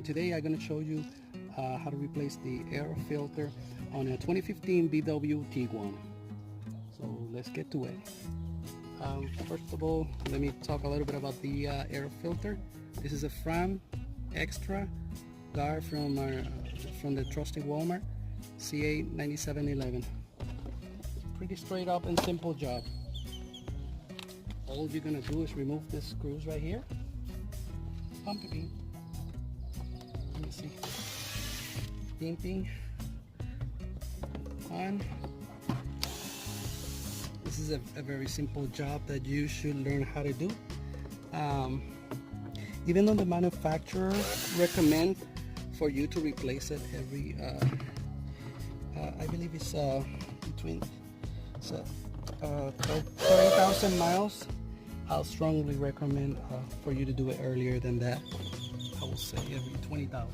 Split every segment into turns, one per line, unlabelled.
today I'm going to show you how to replace the air filter on a 2015 VW Tiguan. So let's get to it. First of all, let me talk a little bit about the air filter. This is a Fram Extra GRV from the trusty Walmart, CA9711. Pretty straight up and simple job. All you're gonna do is remove this screws right here. Pumping. Let me see. Ping. On. This is a very simple job that you should learn how to do. Even though the manufacturer recommend for you to replace it every, I believe it's between 30,000 miles. I'll strongly recommend for you to do it earlier than that. I will say every 20,000.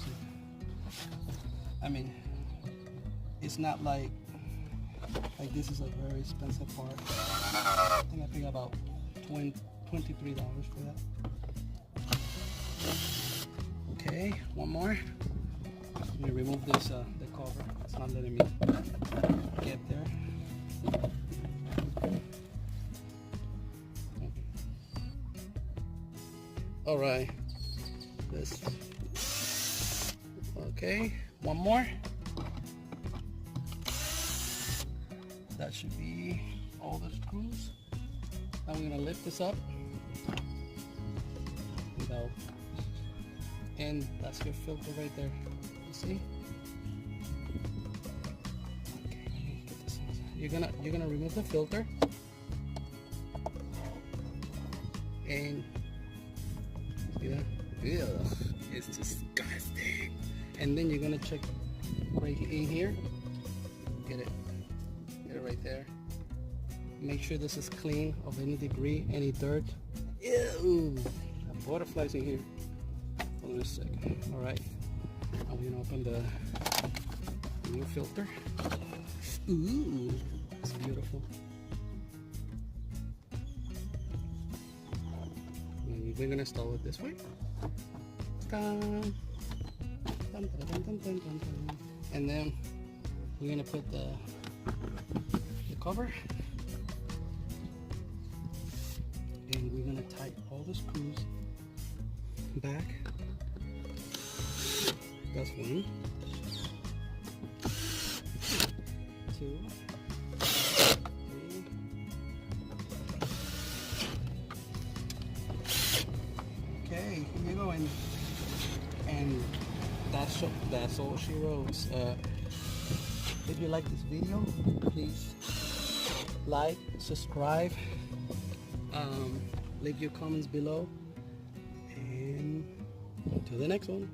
I mean, it's not like this is a very expensive part. I think I paid about $23 for that. Okay, one more. I'm gonna remove this the cover. It's not letting me get there. All right. Okay, one more. That should be all the screws. Now we're gonna lift this up. And that's your filter right there. You see? Okay, let me get this one. You're gonna remove the filter. And see that? Ugh, it's disgusting. And then you're gonna check right in here. Get it right there. Make sure this is clean of any debris, any dirt. Ew, butterflies in here. Hold on a second. All right, I'm gonna open the new filter. Ooh, it's beautiful. And we're gonna install it this way. And then we're gonna put the cover, and we're gonna tighten all the screws back. That's 1, 2, 3. Okay, here we go, and that's all she wrote. If you like this video, please like, subscribe, leave your comments below, and until the next one.